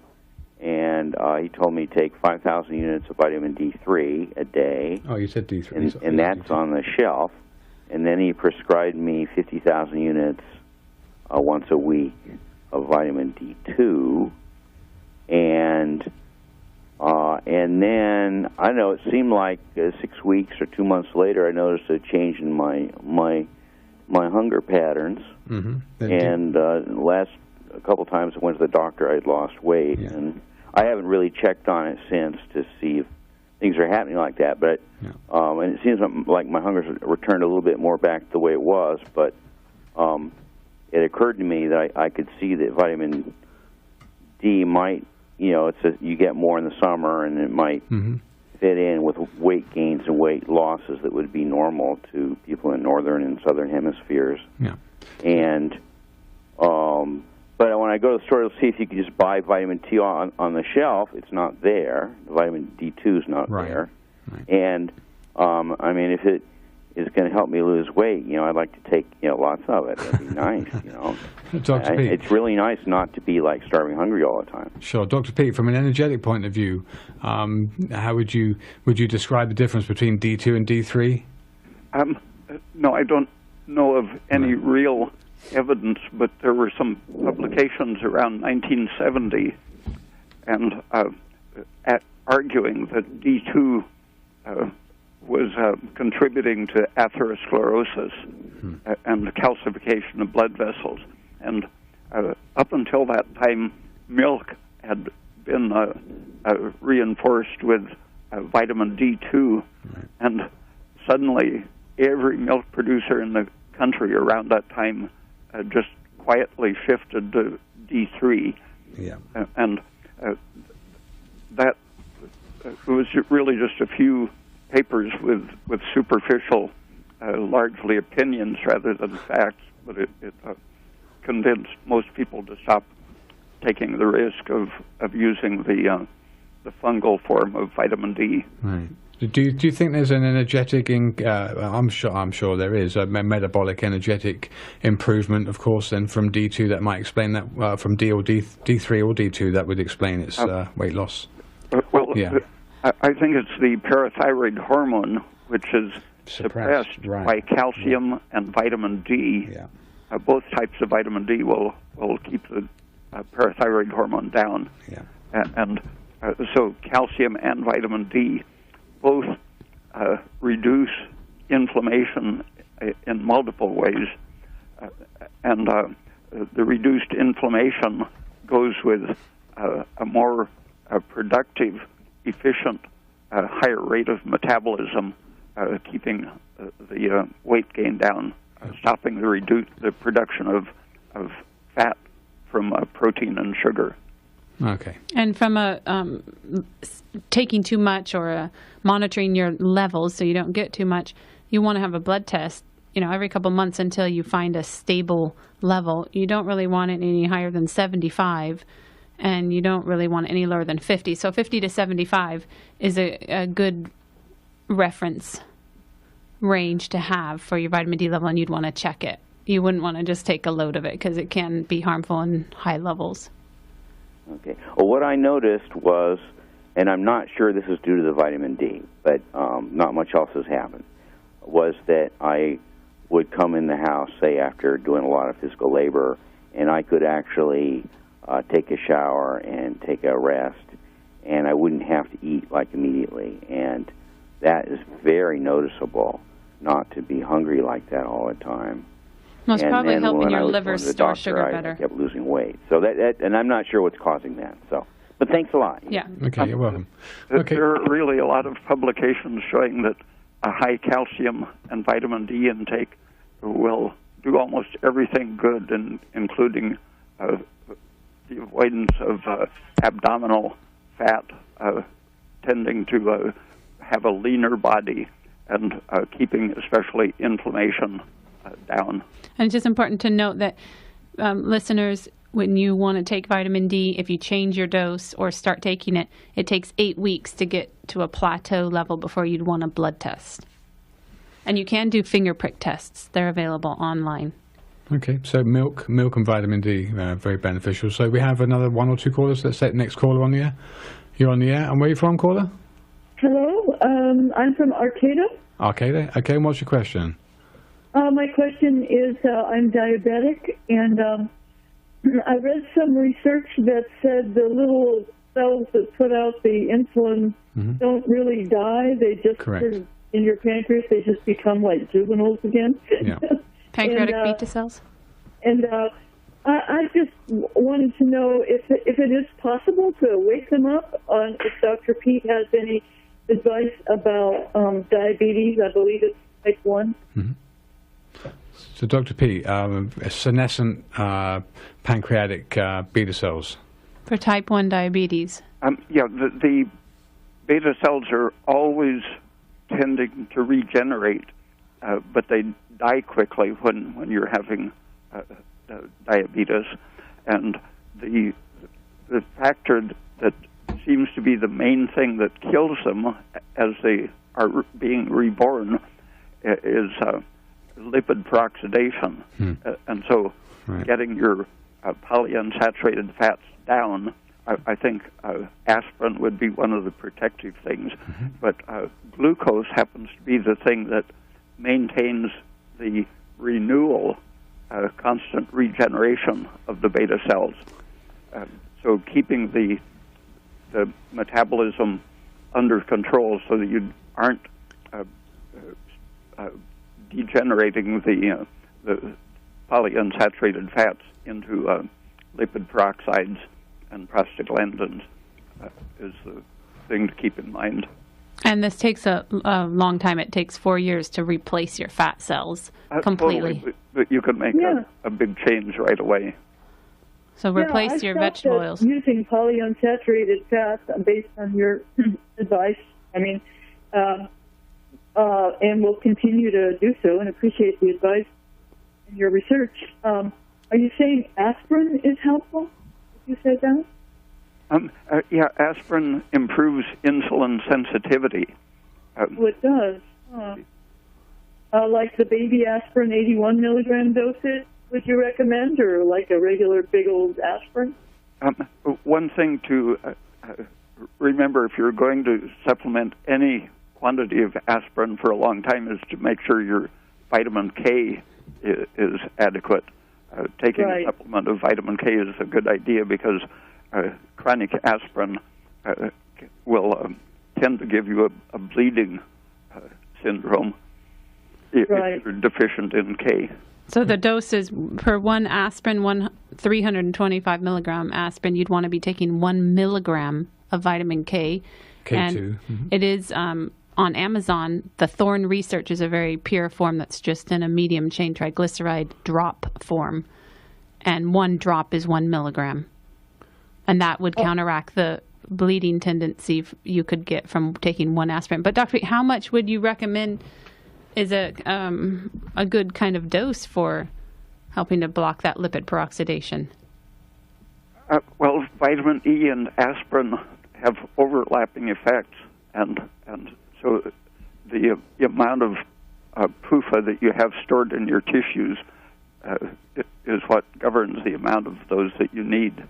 Speaker 5: And he told me to take 5,000 units of vitamin D3 a day.
Speaker 1: Oh, you said D3.
Speaker 5: And that's on the shelf. And then he prescribed me 50,000 units once a week of vitamin D2. And then, I don't know, it seemed like 6 weeks or 2 months later, I noticed a change in my hunger patterns.
Speaker 1: Mm-hmm.
Speaker 5: And last a couple times I went to the doctor, I'd lost weight.
Speaker 1: Yeah.
Speaker 5: And I haven't really checked on it since to see if things are happening like that. But and it seems like my hunger's returned a little bit more back to the way it was. But it occurred to me that I could see that vitamin D might, you get more in the summer, and it might fit in with weight gains and weight losses that would be normal to people in northern and southern hemispheres.
Speaker 1: Yeah.
Speaker 5: And but when I go to the store to see if you can just buy vitamin T on the shelf, it's not there. The vitamin D2 is not there. Right. And I mean, if it is going to help me lose weight, I'd like to take lots of it. That'd be nice.
Speaker 1: Dr. Peat,
Speaker 5: it's really nice not to be like starving hungry all the time.
Speaker 1: Sure, Dr. Peat. From an energetic point of view, how would you describe the difference between D2 and D3?
Speaker 3: No, I don't know of any real evidence, but there were some publications around 1970 and arguing that D2 was contributing to atherosclerosis and calcification of blood vessels. And up until that time, milk had been reinforced with vitamin D2, and suddenly every milk producer in the country around that time just quietly shifted to D3.
Speaker 1: Yeah.
Speaker 3: And that was really just a few papers with superficial, largely opinions rather than facts, but it convinced most people to stop taking the risk of using the fungal form of vitamin D.
Speaker 1: Right. Do you think there's an energetic? I'm sure there is a metabolic energetic improvement, of course. Then from D2, that might explain that. From D3 or D2, that would explain its weight loss.
Speaker 3: Well,
Speaker 1: yeah.
Speaker 3: I think it's the parathyroid hormone, which is suppressed
Speaker 1: right.
Speaker 3: by calcium and vitamin D.
Speaker 1: Yeah.
Speaker 3: Both types of vitamin D will keep the parathyroid hormone down.
Speaker 1: Yeah.
Speaker 3: And so calcium and vitamin D both reduce inflammation in multiple ways. And the reduced inflammation goes with a more productive, efficient, higher rate of metabolism, keeping the weight gain down, stopping the production of fat from protein and sugar.
Speaker 1: Okay.
Speaker 2: And from taking too much or monitoring your levels so you don't get too much, you want to have a blood test, every couple months until you find a stable level. You don't really want it any higher than 75, and you don't really want it any lower than 50. So 50 to 75 is a good reference range to have for your vitamin D level, and you'd want to check it. You wouldn't want to just take a load of it because it can be harmful in high levels.
Speaker 5: Okay. Well, what I noticed was, and I'm not sure this is due to the vitamin D, but not much else has happened, was that I would come in the house, say, after doing a lot of physical labor, and I could actually take a shower and take a rest, and I wouldn't have to eat, like, immediately. And that is very noticeable, not to be hungry like that all the time.
Speaker 2: Most probably
Speaker 5: then
Speaker 2: helping
Speaker 5: when
Speaker 2: your
Speaker 5: I was
Speaker 2: liver
Speaker 5: going to the
Speaker 2: store
Speaker 5: doctor,
Speaker 2: sugar
Speaker 5: I
Speaker 2: better.
Speaker 5: kept losing weight. So and I'm not sure what's causing that. So, but thanks a lot.
Speaker 2: Yeah.
Speaker 1: Okay, you're welcome. Okay.
Speaker 3: There are really a lot of publications showing that a high calcium and vitamin D intake will do almost everything good, including the avoidance of abdominal fat, tending to have a leaner body, and keeping especially inflammation down.
Speaker 2: And it's just important to note that listeners, when you want to take vitamin D, if you change your dose or start taking it, it takes 8 weeks to get to a plateau level before you'd want a blood test. And you can do finger prick tests. They're available online.
Speaker 1: Okay, so milk and vitamin D, very beneficial. So we have another one or two callers. Let's take the next caller on the air. You're on the air. And where are you from, caller?
Speaker 6: Hello, I'm from Arcata.
Speaker 1: Arcata? Okay, and what's your question?
Speaker 6: My question is, I'm diabetic, and I read some research that said the little cells that put out the insulin don't really die. They just, in your pancreas, they just become like juveniles again.
Speaker 1: Yeah.
Speaker 2: Pancreatic beta cells?
Speaker 6: And I just wanted to know if it is possible to wake them up, if Dr. Peat has any advice about diabetes. I believe it's type 1.
Speaker 1: Mm-hmm. So, Dr. Peat, senescent pancreatic beta cells.
Speaker 2: For type 1 diabetes.
Speaker 3: The beta cells are always tending to regenerate, but they die quickly when you're having diabetes. And the factor that seems to be the main thing that kills them as they are being reborn is lipid peroxidation. And so getting your polyunsaturated fats down, I think aspirin would be one of the protective things. But glucose happens to be the thing that maintains the renewal, constant regeneration of the beta cells. So keeping the metabolism under control so that you aren't degenerating the polyunsaturated fats into lipid peroxides and prostaglandins is the thing to keep in mind.
Speaker 2: And this takes a long time. It takes 4 years to replace your fat cells completely.
Speaker 3: Totally, but you can make a big change right away.
Speaker 2: So replace your vegetable oils.
Speaker 6: Using polyunsaturated fats, based on your advice, and we'll continue to do so and appreciate the advice and your research. Are you saying aspirin is helpful? Did you say that?
Speaker 3: Aspirin improves insulin sensitivity.
Speaker 6: It does. Like the baby aspirin 81 milligram dosage, would you recommend, or like a regular big old aspirin?
Speaker 3: One thing to remember, if you're going to supplement any quantity of aspirin for a long time, is to make sure your vitamin K is adequate. Taking a supplement of vitamin K is a good idea because chronic aspirin will tend to give you a bleeding syndrome if you're deficient in K.
Speaker 2: So the dose is per one aspirin, 325 milligram aspirin, you'd want to be taking 1 milligram of vitamin K.
Speaker 1: K2.
Speaker 2: And it is on Amazon, the Thorne Research is a very pure form that's just in a medium chain triglyceride drop form. And 1 drop is 1 milligram. And that would counteract the bleeding tendency you could get from taking 1 aspirin. But Dr. Peat, how much would you recommend is a good kind of dose for helping to block that lipid peroxidation?
Speaker 3: Well, vitamin E and aspirin have overlapping effects, and so the amount of PUFA that you have stored in your tissues is what governs the amount of those that you need.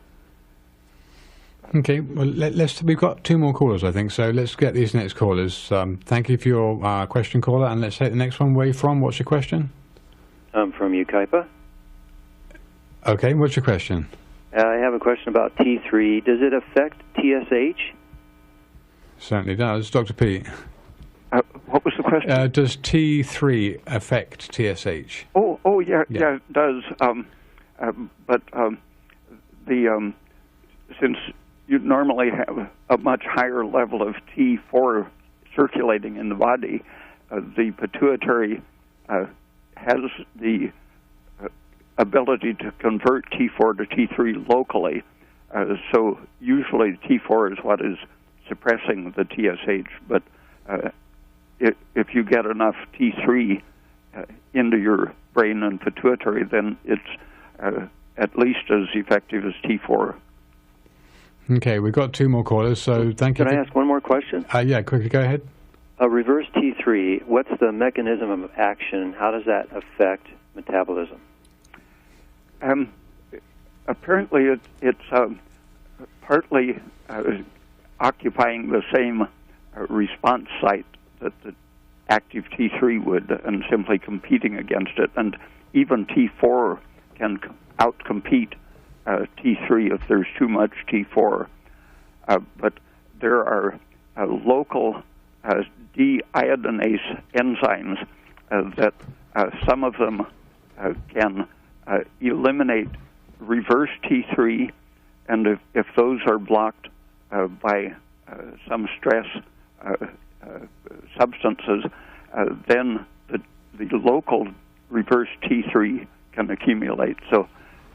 Speaker 1: Okay, well, we've got 2 more callers, I think, so let's get these next callers. Thank you for your question, caller, and let's take the next one. Where are you from? What's your question?
Speaker 7: I'm from Ukaipa.
Speaker 1: Okay, what's your question?
Speaker 7: I have a question about T3. Does it affect TSH?
Speaker 1: Certainly does. Dr. Peat.
Speaker 3: What was the question?
Speaker 1: Does T3 affect TSH?
Speaker 3: Oh, yeah, it does. But since you normally have a much higher level of T4 circulating in the body, the pituitary has the ability to convert T4 to T3 locally. So usually T4 is what is suppressing the TSH, but if you get enough T3 into your brain and pituitary, then it's at least as effective as T4.
Speaker 1: Okay, we've got 2 more callers, so thank you.
Speaker 7: Can I ask one more question?
Speaker 1: Yeah, quickly, go ahead.
Speaker 7: Reverse T3, what's the mechanism of action? How does that affect metabolism?
Speaker 3: Apparently, it's partly occupying the same response site that the active T3 would, and simply competing against it. And even T4 can outcompete T3 if there's too much T4. But there are local deiodinase enzymes that some of them can eliminate reverse T3, and if those are blocked by some stress substances, then the local reverse T3 can accumulate. So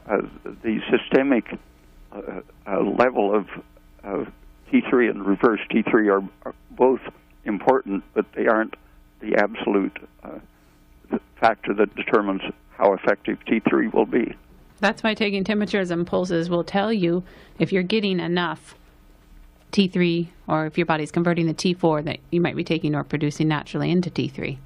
Speaker 3: the systemic level of T3 and reverse T3 are both important, but they aren't the absolute factor that determines how effective T3 will be.
Speaker 2: That's why taking temperatures and pulses will tell you if you're getting enough T3 or if your body's converting the T4 that you might be taking or producing naturally into T3.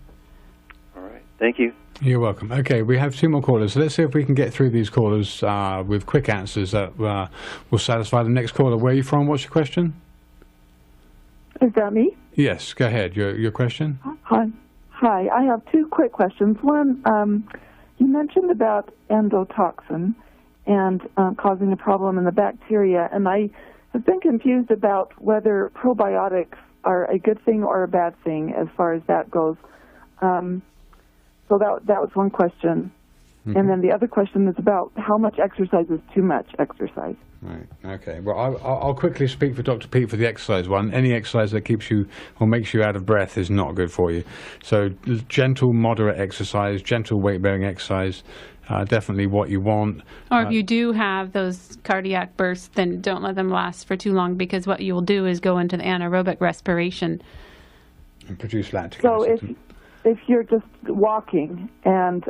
Speaker 7: All right. Thank you.
Speaker 1: You're welcome. Okay, we have 2 more callers. So let's see if we can get through these callers with quick answers that will satisfy the next caller. Where are you from? What's your question?
Speaker 8: Is that me?
Speaker 1: Yes, go ahead. Your question?
Speaker 8: Hi. I have 2 quick questions. One, you mentioned about endotoxin and causing a problem in the bacteria, and I have been confused about whether probiotics are a good thing or a bad thing as far as that goes. So that was one question. Mm-hmm. And then the other question is about how much exercise is too much exercise.
Speaker 1: Right. Okay. Well, I'll quickly speak for Dr. Peat for the exercise one. Any exercise that keeps you or makes you out of breath is not good for you. So gentle, moderate exercise, gentle weight-bearing exercise, definitely what you want.
Speaker 2: Or if you do have those cardiac bursts, then don't let them last for too long, because what you'll do is go into the anaerobic respiration.
Speaker 1: And produce lactic
Speaker 8: acid.
Speaker 1: So
Speaker 8: if you're just walking and,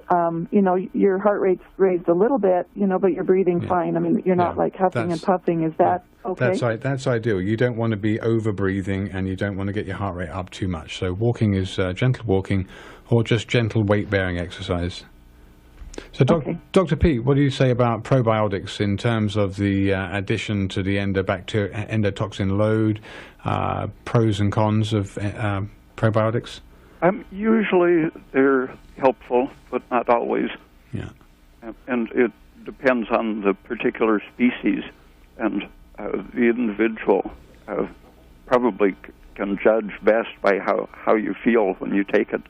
Speaker 8: your heart rate's raised a little bit, but you're breathing fine. I mean, you're not like huffing and puffing. Is that okay?
Speaker 1: That's ideal. You don't want to be over-breathing and you don't want to get your heart rate up too much. So walking is gentle walking or just gentle weight-bearing exercise. So, Dr. Peat, what do you say about probiotics in terms of the addition to the endotoxin load, pros and cons of probiotics?
Speaker 3: Usually they're helpful, but not always.
Speaker 1: Yeah.
Speaker 3: And it depends on the particular species, and the individual probably can judge best by how you feel when you take it.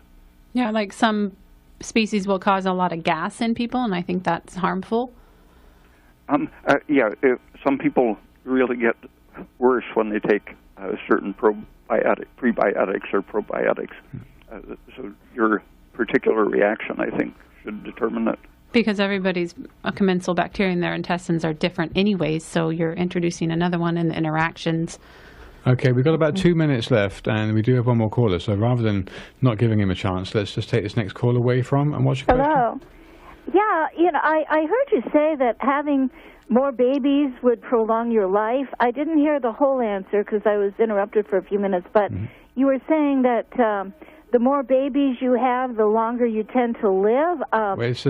Speaker 2: Yeah, like some species will cause a lot of gas in people, and I think that's harmful.
Speaker 3: Some people really get worse when they take certain prebiotics or probiotics. So your particular reaction, I think, should determine that.
Speaker 2: Because everybody's commensal bacteria in their intestines are different anyways, so you're introducing another one in the interactions.
Speaker 1: Okay, we've got about 2 minutes left, and we do have one more caller. So rather than not giving him a chance, let's just take this next call away from. And what's your question?
Speaker 9: Hello. Yeah, I heard you say that having more babies would prolong your life. I didn't hear the whole answer because I was interrupted for a few minutes, but you were saying that the more babies you have, the longer you tend to live.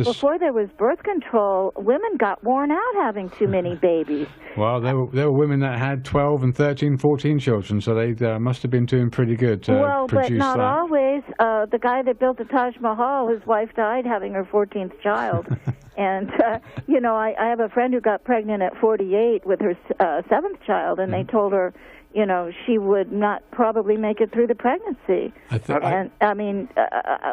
Speaker 9: Before there was birth control, women got worn out having too many babies.
Speaker 1: Well, there were women that had 12 and 13, 14 children, so they must have been doing pretty good to produce
Speaker 9: but not
Speaker 1: that.
Speaker 9: Always. The guy that built the Taj Mahal, his wife died having her 14th child. And, I have a friend who got pregnant at 48 with her 7th child, and they told her, she would not probably make it through the pregnancy.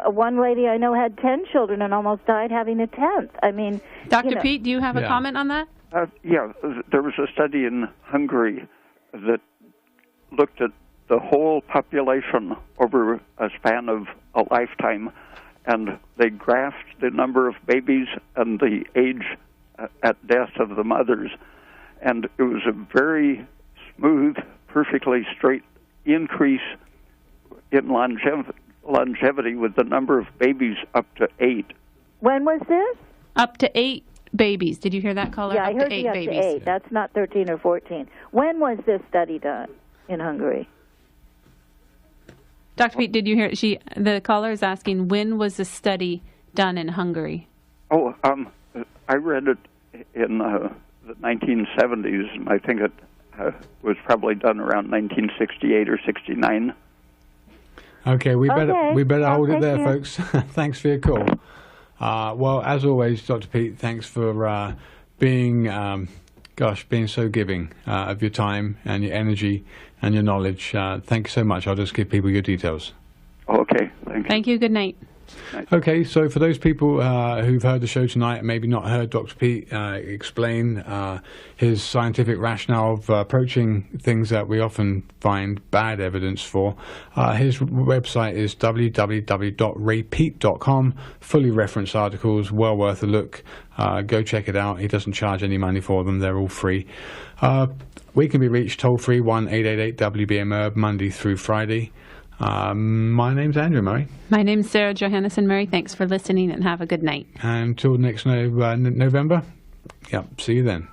Speaker 9: One lady I know had 10 children and almost died having the 10th. I mean,
Speaker 2: Dr. Peat, do you have a comment on that?
Speaker 3: There was a study in Hungary that looked at the whole population over a span of a lifetime, and they graphed the number of babies and the age at death of the mothers, and it was a very smooth, perfectly straight increase in longevity with the number of babies up to 8.
Speaker 9: When was this?
Speaker 2: Up to 8 babies. Did you hear that, caller?
Speaker 9: Yeah, I heard
Speaker 2: to 8
Speaker 9: the up
Speaker 2: babies.
Speaker 9: to 8. That's not 13 or 14. When was this study done in Hungary?
Speaker 2: Dr. Peat, did you hear? The caller is asking, when was the study done in Hungary?
Speaker 3: I read it in the 1970s, and I think it was probably done around 1968 or 69.
Speaker 1: Okay, we better hold it there,
Speaker 9: you.
Speaker 1: folks. Thanks for your call. Well, as always, Dr. Peat, thanks for being so giving of your time and your energy and your knowledge. Thank you so much. I'll just give people your details.
Speaker 3: Okay, thank you.
Speaker 2: Thank you. Good night.
Speaker 1: Okay, so for those people who've heard the show tonight and maybe not heard Dr. Peat explain his scientific rationale of approaching things that we often find bad evidence for, his website is www.raypeat.com. Fully referenced articles, well worth a look. Go check it out. He doesn't charge any money for them. They're all free. We can be reached toll-free 1-888-WBM-HERB Monday through Friday. My name's Andrew Murray.
Speaker 2: My name's Sarah Johannesson Murray. Thanks for listening and have a good night.
Speaker 1: Until next November, see you then.